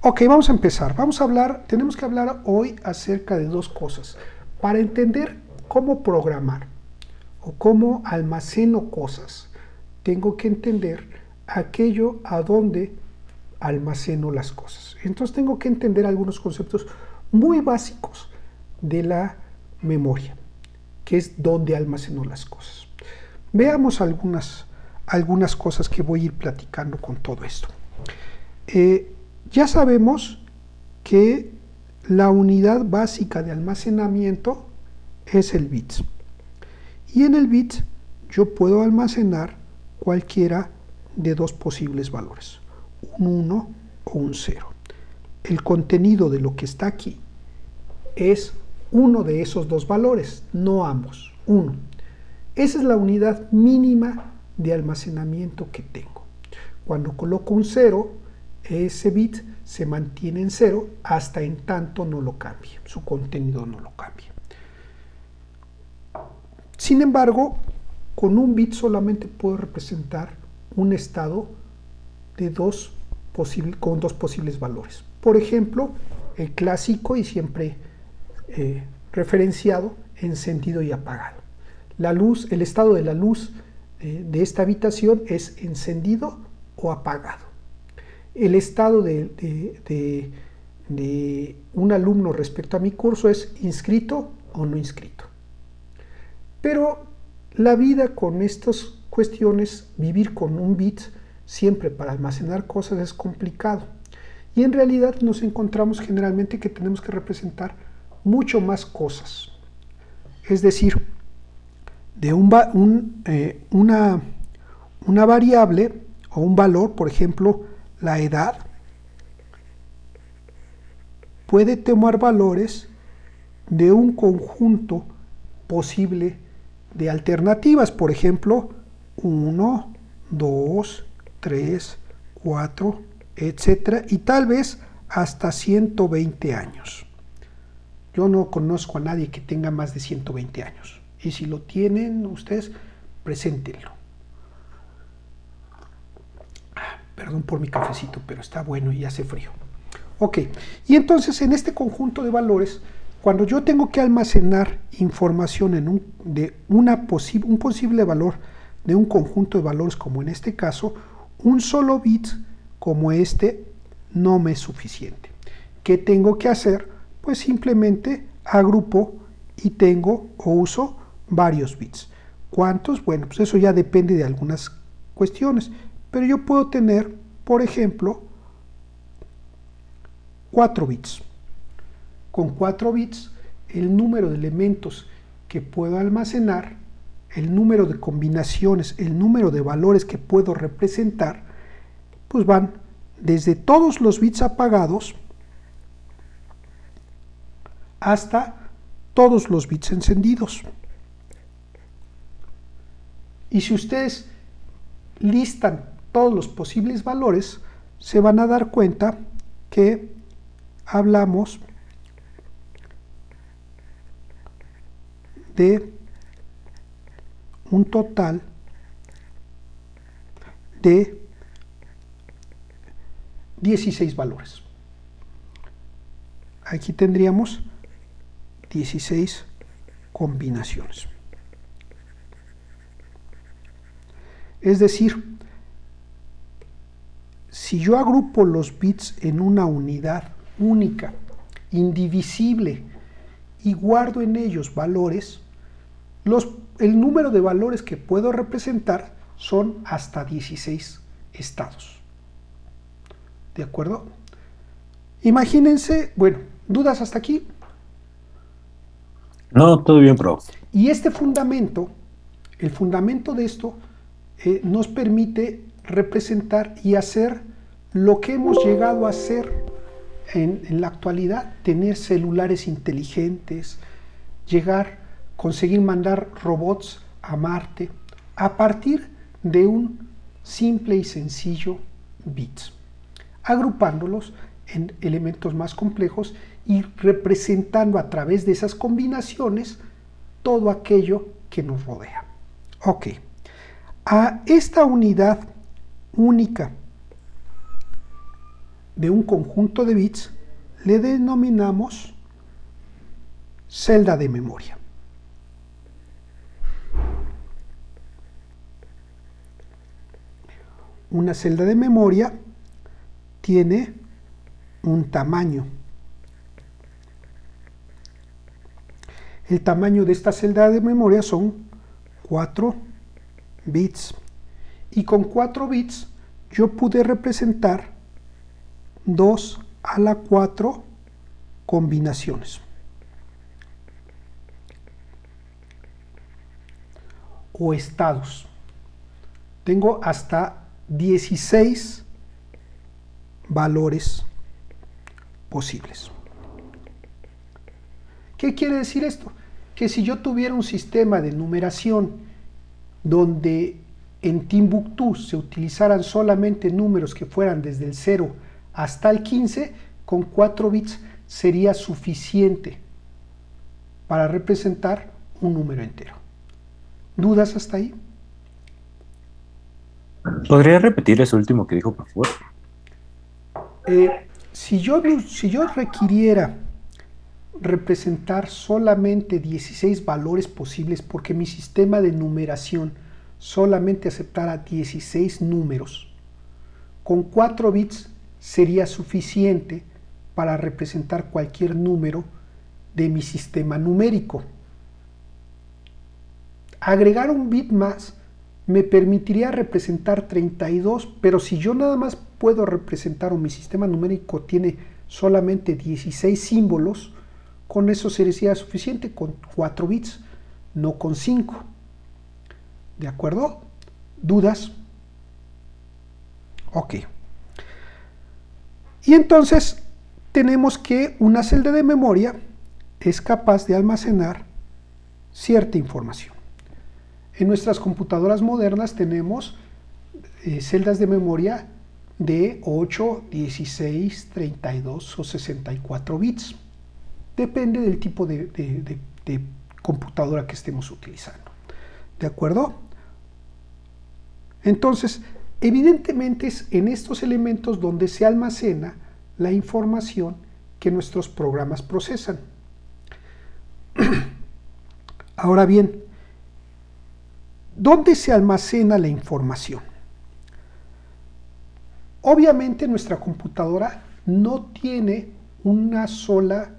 Ok, vamos a empezar. Tenemos que hablar hoy acerca de dos cosas. Para entender cómo programar o cómo almaceno cosas, tengo que entender aquello a dónde almaceno las cosas. Entonces tengo que entender algunos conceptos muy básicos de la memoria, que es dónde almaceno las cosas. Veamos algunas cosas que voy a ir platicando con todo esto. Ya sabemos que la unidad básica de almacenamiento es el bit. Y en el bit yo puedo almacenar cualquiera de dos posibles valores, un 1 o un 0. El contenido de lo que está aquí es uno de esos dos valores, no ambos, uno. Esa es la unidad mínima de almacenamiento que tengo. Cuando coloco un 0, ese bit se mantiene en 0 hasta en tanto no lo cambie, su contenido no lo cambie. Sin embargo, con un bit solamente puedo representar un estado con dos posibles valores. Por ejemplo, el clásico y siempre referenciado, encendido y apagado. El estado de la luz de esta habitación es encendido o apagado. El estado de un alumno respecto a mi curso es inscrito o no inscrito. Pero la vida con estas cuestiones, vivir con un bit siempre para almacenar cosas es complicado. Y en realidad nos encontramos generalmente que tenemos que representar mucho más cosas. Es decir, de una variable o un valor, por ejemplo, la edad, puede tomar valores de un conjunto posible de alternativas, por ejemplo, 1, 2, 3, 4, etcétera, y tal vez hasta 120 años. Yo no conozco a nadie que tenga más de 120 años, y si lo tienen ustedes, preséntenlo. Perdón por mi cafecito, pero está bueno y hace frío. Ok, y entonces en este conjunto de valores, cuando yo tengo que almacenar información en un posible valor de un conjunto de valores, como en este caso, un solo bit como este no me es suficiente. ¿Qué tengo que hacer? Pues simplemente agrupo y tengo o uso varios bits. ¿Cuántos? Bueno, pues eso ya depende de algunas cuestiones, pero yo puedo tener, por ejemplo, 4 bits. Con 4 bits, el número de elementos que puedo almacenar, el número de combinaciones, el número de valores que puedo representar, pues van desde todos los bits apagados hasta todos los bits encendidos. Y si ustedes listan todos los posibles valores, se van a dar cuenta que hablamos de un total de 16 valores. Aquí tendríamos 16 combinaciones. Es decir, si yo agrupo los bits en una unidad única, indivisible, y guardo en ellos valores, el número de valores que puedo representar son hasta 16 estados. ¿De acuerdo? Imagínense, bueno, ¿dudas hasta aquí? No, todo bien, profe. Y este fundamento, el fundamento de esto, nos permite representar y hacer lo que hemos llegado a hacer en la actualidad, tener celulares inteligentes, conseguir mandar robots a Marte, a partir de un simple y sencillo bit, agrupándolos en elementos más complejos y representando a través de esas combinaciones todo aquello que nos rodea. Ok, a esta unidad única de un conjunto de bits le denominamos celda de memoria. Una celda de memoria tiene un tamaño. El tamaño de esta celda de memoria son 4 bits. Y con 4 bits yo pude representar 2 a la 4 combinaciones. O estados. Tengo hasta 16 valores posibles. ¿Qué quiere decir esto? Que si yo tuviera un sistema de numeración donde en Timbuktu se utilizaran solamente números que fueran desde el 0 hasta el 15, con 4 bits sería suficiente para representar un número entero. ¿Dudas hasta ahí? ¿Podría repetir eso último que dijo, por favor? Si yo requiriera representar solamente 16 valores posibles porque mi sistema de numeración solamente aceptara 16 números, con 4 bits sería suficiente para representar cualquier número de mi sistema numérico. Agregar un bit más me permitiría representar 32, pero si yo nada más puedo representar o mi sistema numérico tiene solamente 16 símbolos, con eso sería suficiente, con 4 bits, no con 5. ¿De acuerdo? ¿Dudas? Ok. Y entonces tenemos que una celda de memoria es capaz de almacenar cierta información. En nuestras computadoras modernas tenemos celdas de memoria de 8, 16, 32 o 64 bits. Depende del tipo de computadora que estemos utilizando. ¿De acuerdo? Entonces, evidentemente es en estos elementos donde se almacena la información que nuestros programas procesan. Ahora bien, ¿dónde se almacena la información? Obviamente nuestra computadora no tiene una sola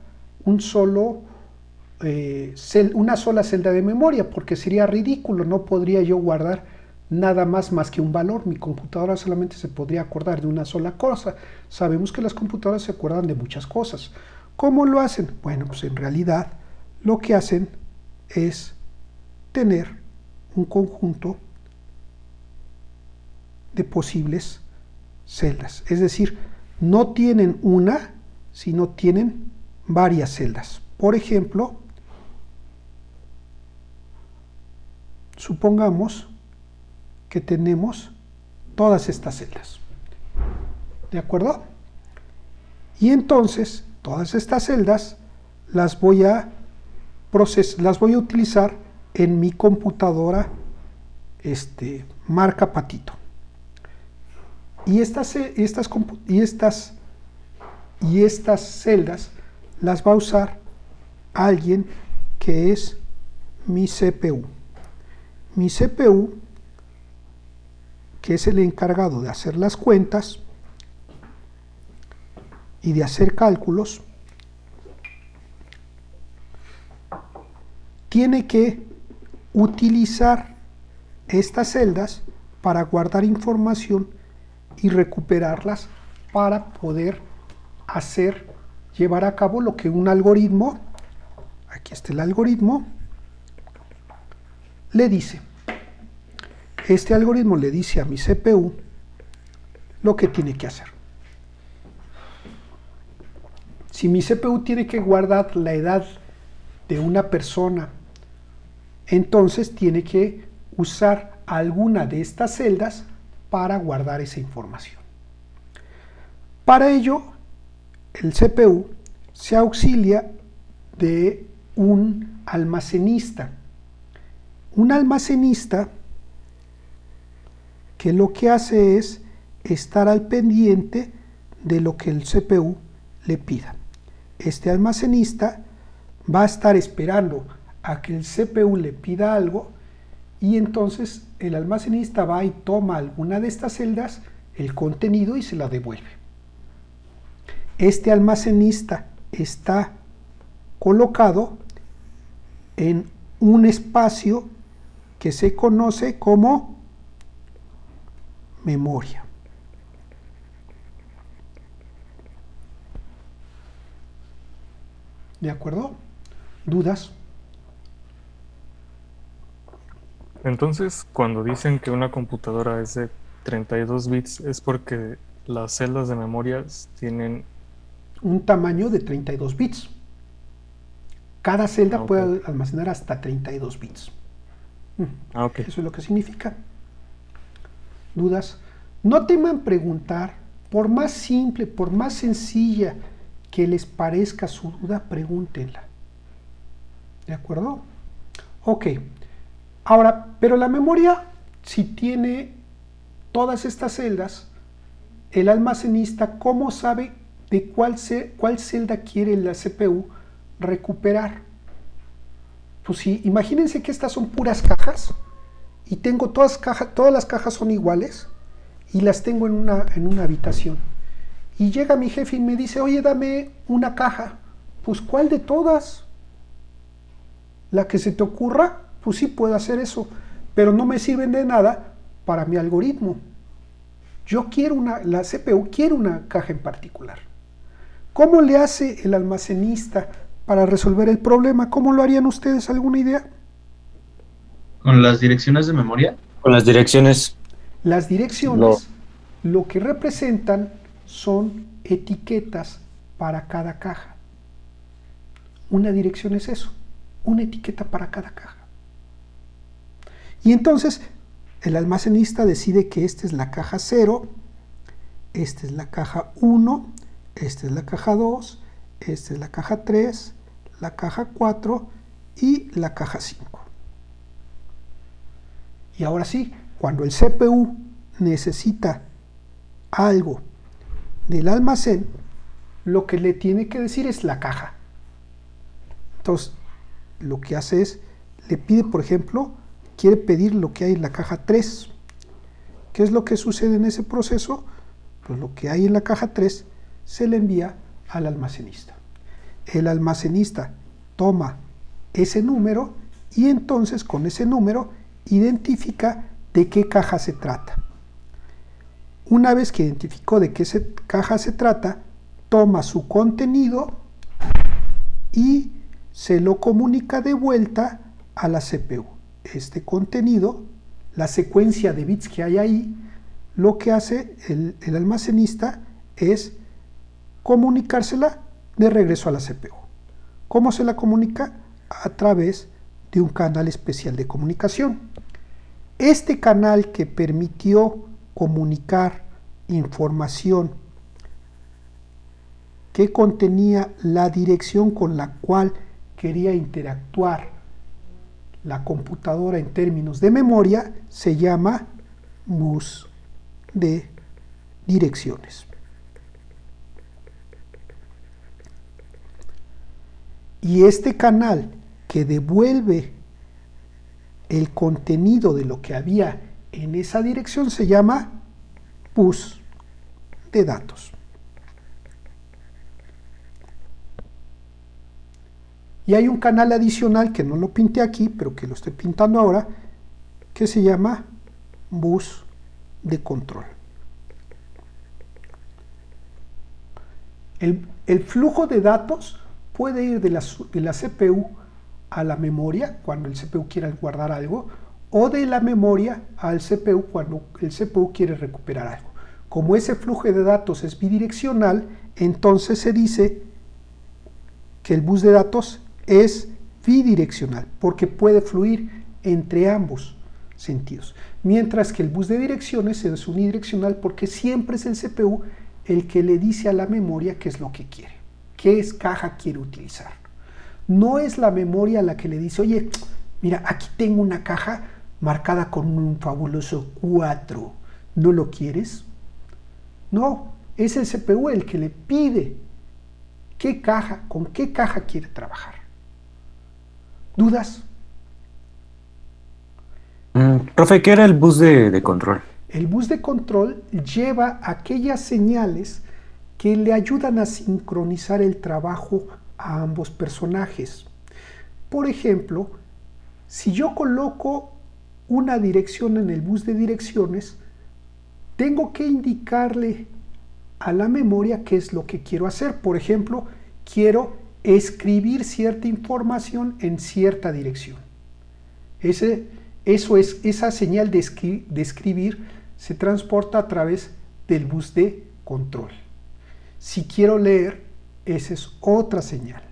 celda de memoria, porque sería ridículo, no podría yo guardar nada más que un valor. Mi computadora solamente se podría acordar de una sola cosa. Sabemos que las computadoras se acuerdan de muchas cosas. ¿Cómo lo hacen? Bueno, pues en realidad lo que hacen es tener un conjunto de posibles celdas. Es decir, no tienen una, sino tienen varias celdas. Por ejemplo, supongamos que tenemos todas estas celdas. ¿De acuerdo? Y entonces, todas estas celdas las voy a utilizar en mi computadora marca Patito. Y estas celdas las va a usar alguien que es mi CPU. Mi CPU, que es el encargado de hacer las cuentas y de hacer cálculos, tiene que utilizar estas celdas para guardar información y recuperarlas para poder llevar a cabo lo que un algoritmo, aquí está el algoritmo, le dice. Este algoritmo le dice a mi CPU lo que tiene que hacer. Si mi CPU tiene que guardar la edad de una persona, entonces tiene que usar alguna de estas celdas para guardar esa información. Para ello, el CPU se auxilia de un almacenista. Un almacenista que lo que hace es estar al pendiente de lo que el CPU le pida. Este almacenista va a estar esperando a que el CPU le pida algo y entonces el almacenista va y toma alguna de estas celdas, el contenido, y se la devuelve. Este almacenista está colocado en un espacio que se conoce como memoria. ¿De acuerdo? ¿Dudas? Entonces, cuando dicen que una computadora es de 32 bits, es porque las celdas de memoria tienen un tamaño de 32 bits. Cada celda Ok. puede almacenar hasta 32 bits. Ok. Eso es lo que significa. ¿Dudas? No teman preguntar, por más simple, por más sencilla que les parezca su duda, pregúntenla. ¿De acuerdo? Ok. Ahora, pero la memoria, si tiene todas estas celdas, el almacenista, ¿cómo sabe de cuál celda quiere la CPU recuperar? Pues sí, imagínense que estas son puras cajas y tengo todas las cajas son iguales y las tengo en una habitación. Y llega mi jefe y me dice, oye, dame una caja. Pues, ¿cuál de todas? La que se te ocurra, pues sí puedo hacer eso, pero no me sirven de nada para mi algoritmo. Yo quiero la CPU quiere una caja en particular. ¿Cómo le hace el almacenista para resolver el problema? ¿Cómo lo harían ustedes? ¿Alguna idea? ¿Con las direcciones de memoria? Con las direcciones. Las direcciones lo que representan son etiquetas para cada caja. Una dirección es eso, una etiqueta para cada caja. Y entonces el almacenista decide que esta es la caja 0, esta es la caja 1, esta es la caja 2, esta es la caja 3, la caja 4 y la caja 5. Y ahora sí, cuando el CPU necesita algo del almacén, lo que le tiene que decir es la caja. Entonces, lo que hace es, le pide, por ejemplo, quiere pedir lo que hay en la caja 3. ¿Qué es lo que sucede en ese proceso? Pues lo que hay en la caja 3 se le envía al almacenista. El almacenista toma ese número y entonces con ese número identifica de qué caja se trata. Una vez que identificó de qué caja se trata, toma su contenido y se lo comunica de vuelta a la CPU. Este contenido, la secuencia de bits que hay ahí, lo que hace el almacenista es comunicársela de regreso a la CPU. ¿Cómo se la comunica? A través de un canal especial de comunicación. Este canal que permitió comunicar información que contenía la dirección con la cual quería interactuar la computadora en términos de memoria se llama bus de direcciones. Y este canal que devuelve el contenido de lo que había en esa dirección se llama bus de datos. Y hay un canal adicional que no lo pinté aquí, pero que lo estoy pintando ahora, que se llama bus de control. El flujo de datos puede ir de la CPU a la memoria, cuando el CPU quiera guardar algo, o de la memoria al CPU cuando el CPU quiere recuperar algo. Como ese flujo de datos es bidireccional, entonces se dice que el bus de datos es bidireccional, porque puede fluir entre ambos sentidos. Mientras que el bus de direcciones es unidireccional, porque siempre es el CPU el que le dice a la memoria qué es lo que quiere, qué caja quiere utilizar. No es la memoria la que le dice, oye, mira, aquí tengo una caja marcada con un fabuloso 4, ¿no lo quieres? No, es el CPU el que le pide qué caja, con qué caja quiere trabajar. ¿Dudas? Profe, ¿qué era el bus de control? El bus de control lleva aquellas señales que le ayudan a sincronizar el trabajo a ambos personajes. Por ejemplo, si yo coloco una dirección en el bus de direcciones, tengo que indicarle a la memoria qué es lo que quiero hacer. Por ejemplo, quiero escribir cierta información en cierta dirección. Esa señal de escribir se transporta a través del bus de control. Si quiero leer, esa es otra señal.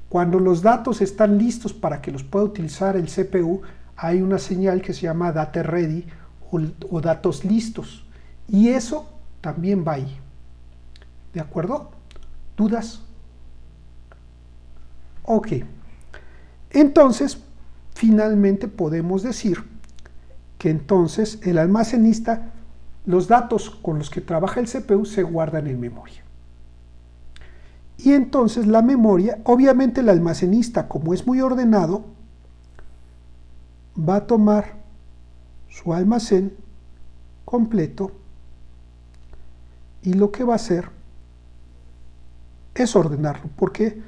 Cuando los datos están listos para que los pueda utilizar el CPU, hay una señal que se llama Data Ready o datos listos. Y eso también va ahí. ¿De acuerdo? ¿Dudas? Ok. Entonces, finalmente podemos decir que entonces el almacenista, los datos con los que trabaja el CPU se guardan en memoria. Y entonces la memoria, obviamente el almacenista, como es muy ordenado, va a tomar su almacén completo y lo que va a hacer es ordenarlo. ¿Por qué?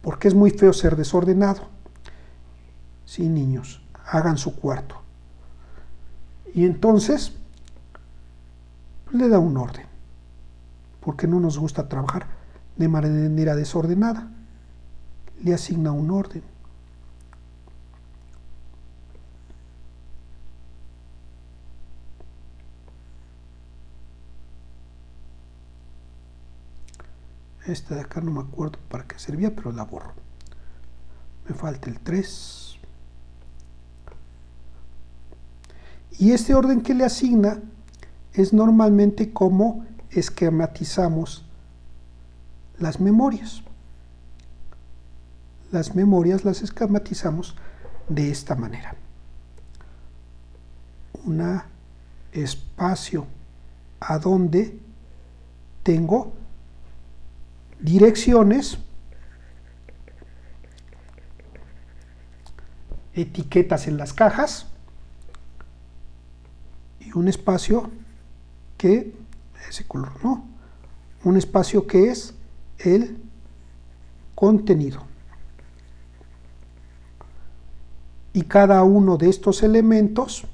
Porque es muy feo ser desordenado. Sí, niños, hagan su cuarto. Y entonces le da un orden, porque no nos gusta trabajar de manera desordenada. Le asigna un orden. Esta de acá no me acuerdo para qué servía, pero la borro. Me falta el 3. Y este orden que le asigna es normalmente como esquematizamos las memorias. Las memorias las esquematizamos de esta manera. Un espacio a donde tengo direcciones, etiquetas en las cajas y un espacio que, ese color no, un espacio que es el contenido. Y cada uno de estos elementos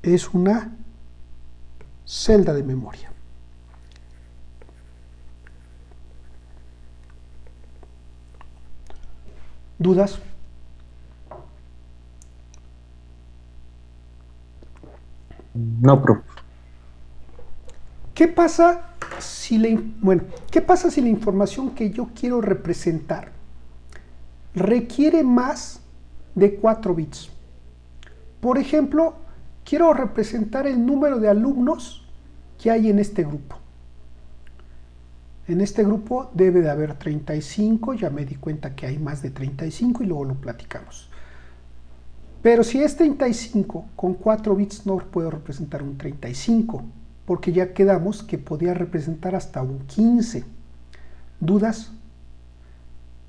es una celda de memoria. ¿Dudas? No, profe. ¿Qué pasa si ¿qué pasa si la información que yo quiero representar requiere más de 4 bits? Por ejemplo, quiero representar el número de alumnos que hay en este grupo. En este grupo debe de haber 35, ya me di cuenta que hay más de 35 y luego lo platicamos. Pero si es 35, con 4 bits no puedo representar un 35, porque ya quedamos que podía representar hasta un 15. ¿Dudas?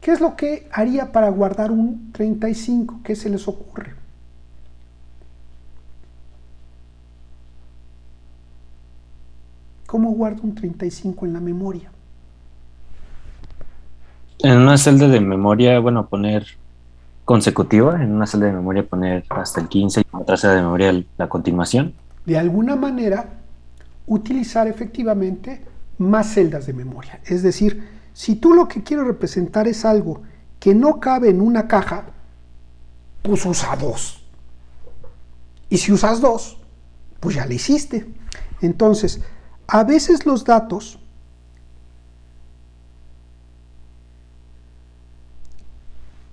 ¿Qué es lo que haría para guardar un 35? ¿Qué se les ocurre? ¿Cómo guardo un 35 en la memoria? En una celda de memoria, bueno, poner consecutiva, en una celda de memoria poner hasta el 15 y en otra celda de memoria la continuación. De alguna manera, utilizar efectivamente más celdas de memoria. Es decir, si tú lo que quieres representar es algo que no cabe en una caja, pues usa 2. Y si usas 2, pues ya le hiciste. Entonces, a veces los datos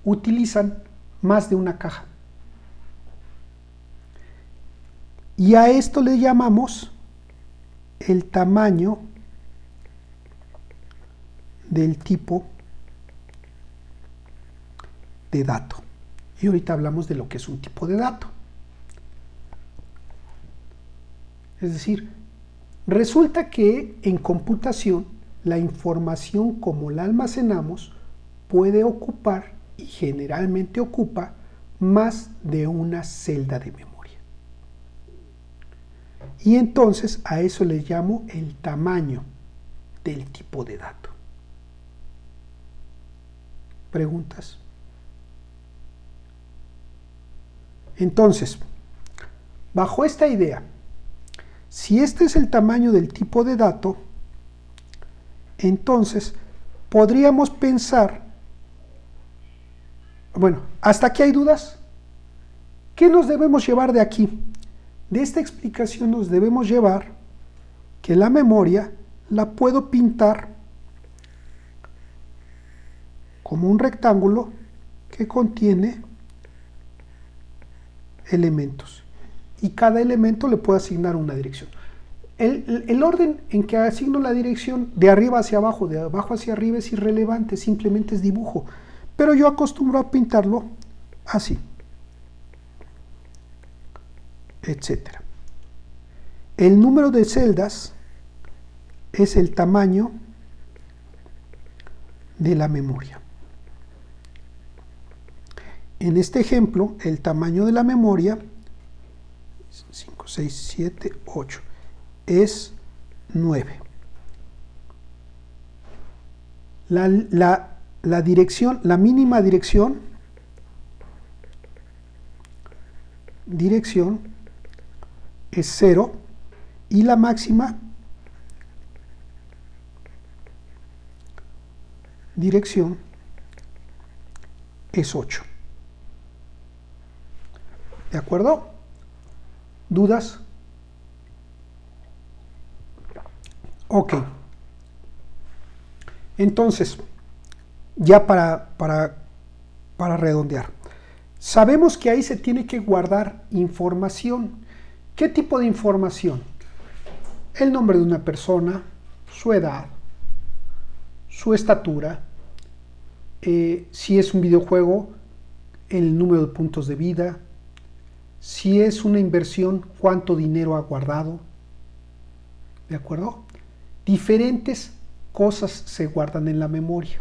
utilizan más de una caja. Y a esto le llamamos el tamaño del tipo de dato. Y ahorita hablamos de lo que es un tipo de dato. Es decir, resulta que en computación la información como la almacenamos puede ocupar, y generalmente ocupa, más de una celda de memoria. Y entonces a eso le llamo el tamaño del tipo de dato. ¿Preguntas? Entonces, bajo esta idea, si este es el tamaño del tipo de dato, entonces podríamos pensar, bueno, ¿hasta aquí hay dudas? ¿Qué nos debemos llevar de aquí? De esta explicación nos debemos llevar que la memoria la puedo pintar como un rectángulo que contiene elementos, y cada elemento le puedo asignar una dirección. El orden en que asigno la dirección de arriba hacia abajo, de abajo hacia arriba, es irrelevante, simplemente es dibujo, pero yo acostumbro a pintarlo así, etcétera. El número de celdas es el tamaño de la memoria. En este ejemplo, el tamaño de la memoria, 5, 6, 7, 8, es 9. La dirección, la mínima dirección es 0, y la máxima dirección es 8. ¿De acuerdo? ¿Dudas? Ok. Entonces, ya para redondear, sabemos que ahí se tiene que guardar información. ¿Qué tipo de información? El nombre de una persona, su edad, su estatura, si es un videojuego, el número de puntos de vida, si es una inversión, cuánto dinero ha guardado. ¿De acuerdo? Diferentes cosas se guardan en la memoria.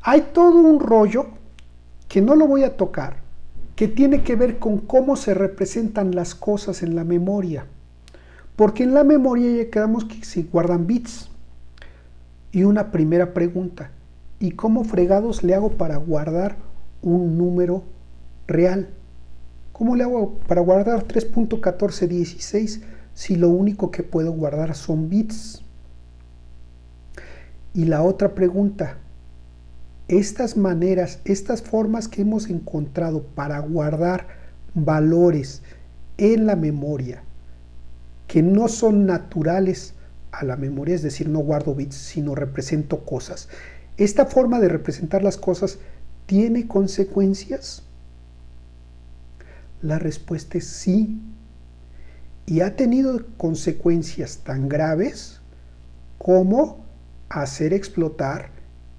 Hay todo un rollo que no lo voy a tocar, que tiene que ver con cómo se representan las cosas en la memoria. Porque en la memoria ya quedamos que se guardan bits. Y una primera pregunta: ¿y cómo fregados le hago para guardar un número real? ¿Cómo le hago para guardar 3.1416 si lo único que puedo guardar son bits? Y la otra pregunta: estas maneras, estas formas que hemos encontrado para guardar valores en la memoria, que no son naturales a la memoria, es decir, no guardo bits, sino represento cosas. ¿Esta forma de representar las cosas tiene consecuencias? La respuesta es sí. Y ha tenido consecuencias tan graves como hacer explotar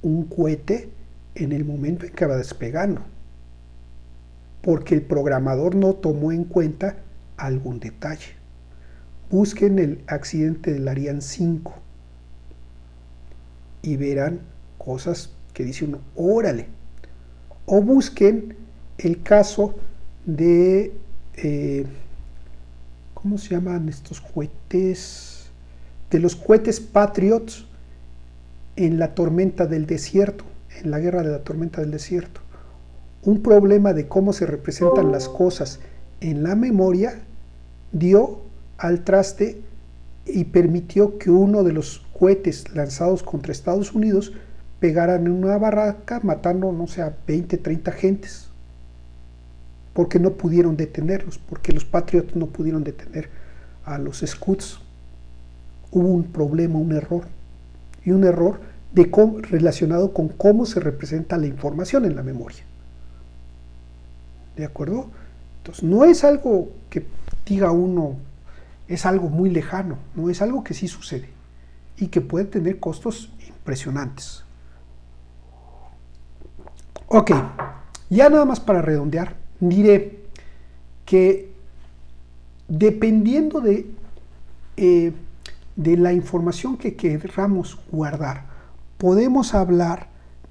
un cohete en el momento en que va despegando, porque el programador no tomó en cuenta algún detalle. Busquen el accidente del Ariane 5 y verán cosas que dice uno, órale. O busquen el caso de ¿cómo se llaman estos cohetes? De los cohetes Patriot en la tormenta del desierto, en la guerra de la tormenta del desierto. Un problema de cómo se representan las cosas en la memoria dio al traste y permitió que uno de los cohetes lanzados contra Estados Unidos pegaran en una barraca, matando, no sé, a 20, 30 gentes, porque no pudieron detenerlos, porque los Patriots no pudieron detener a los Scuds. Hubo un problema, un error, y un error relacionado con cómo se representa la información en la memoria. ¿De acuerdo? Entonces, no es algo que diga uno, es algo muy lejano, no es algo que sí sucede y que puede tener costos impresionantes. Ok, ya nada más para redondear, diré que dependiendo de la información que queramos guardar, podemos hablar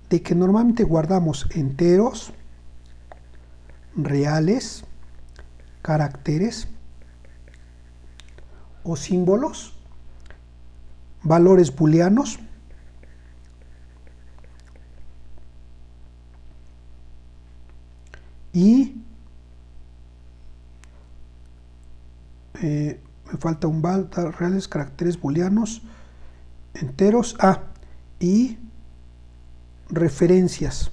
de que normalmente guardamos enteros, reales, caracteres o símbolos, valores booleanos, y me falta un reales, caracteres booleanos, enteros, y referencias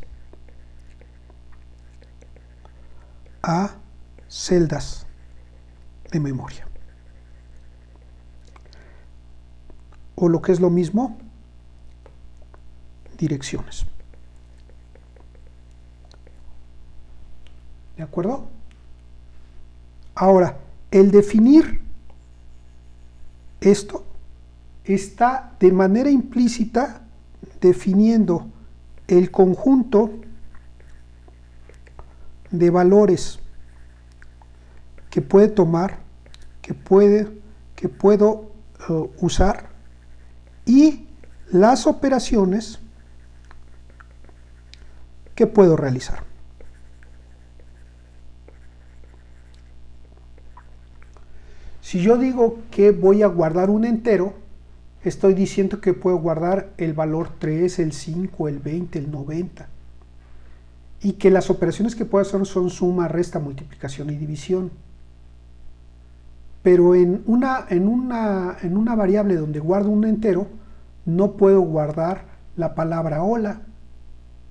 a celdas de memoria. O lo que es lo mismo, direcciones. ¿De acuerdo? Ahora, el definir esto está de manera implícita definiendo el conjunto de valores que puede tomar, que puedo usar, y las operaciones que puedo realizar. Si yo digo que voy a guardar un entero, estoy diciendo que puedo guardar el valor 3, el 5, el 20, el 90. Y que las operaciones que puedo hacer son suma, resta, multiplicación y división. Pero en una variable donde guardo un entero, no puedo guardar la palabra hola,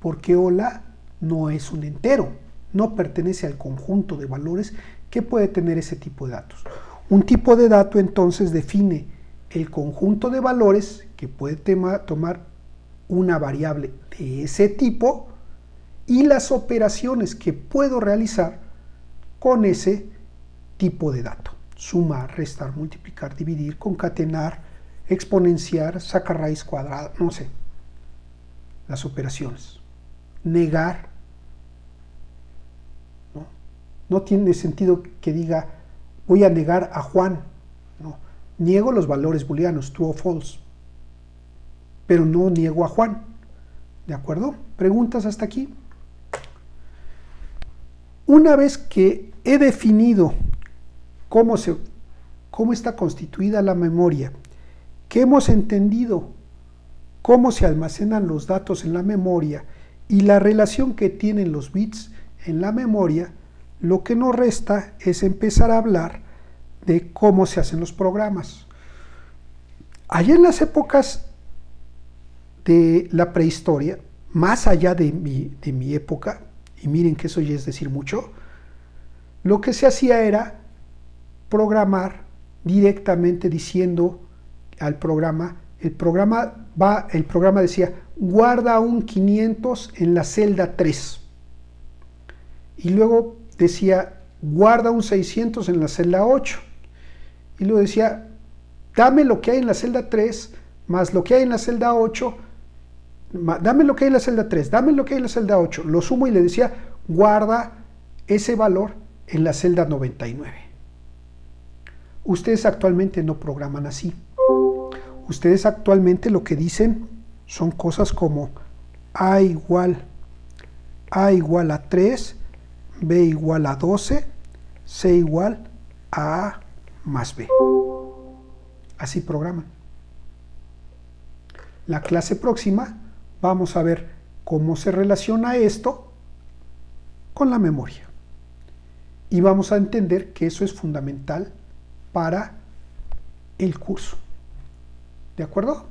porque hola no es un entero, no pertenece al conjunto de valores que puede tener ese tipo de datos. Un tipo de dato entonces define el conjunto de valores que puede tomar una variable de ese tipo y las operaciones que puedo realizar con ese tipo de dato. Sumar, restar, multiplicar, dividir, concatenar, exponenciar, sacar raíz cuadrada, no sé. Las operaciones. Negar. No tiene sentido que diga voy a negar a Juan. No. Niego los valores booleanos, true o false. Pero no niego a Juan. ¿De acuerdo? ¿Preguntas hasta aquí? Una vez que he definido cómo está constituida la memoria, que hemos entendido cómo se almacenan los datos en la memoria y la relación que tienen los bits en la memoria, lo que nos resta es empezar a hablar de cómo se hacen los programas. Allá en las épocas de la prehistoria, más allá de mi época, y miren que eso ya es decir mucho, lo que se hacía era programar directamente diciendo al programa, el programa decía, guarda un 500 en la celda 3. Y luego decía, guarda un 600 en la celda 8. Y luego decía, dame lo que hay en la celda 3, más lo que hay en la celda 8, dame lo que hay en la celda 3, dame lo que hay en la celda 8. Lo sumo y le decía, guarda ese valor en la celda 99. Ustedes actualmente no programan así. Ustedes actualmente lo que dicen son cosas como A igual a 3, B igual a 12, C igual a A más B. Así programan. La clase próxima vamos a ver cómo se relaciona esto con la memoria. Y vamos a entender que eso es fundamental para el curso. ¿De acuerdo?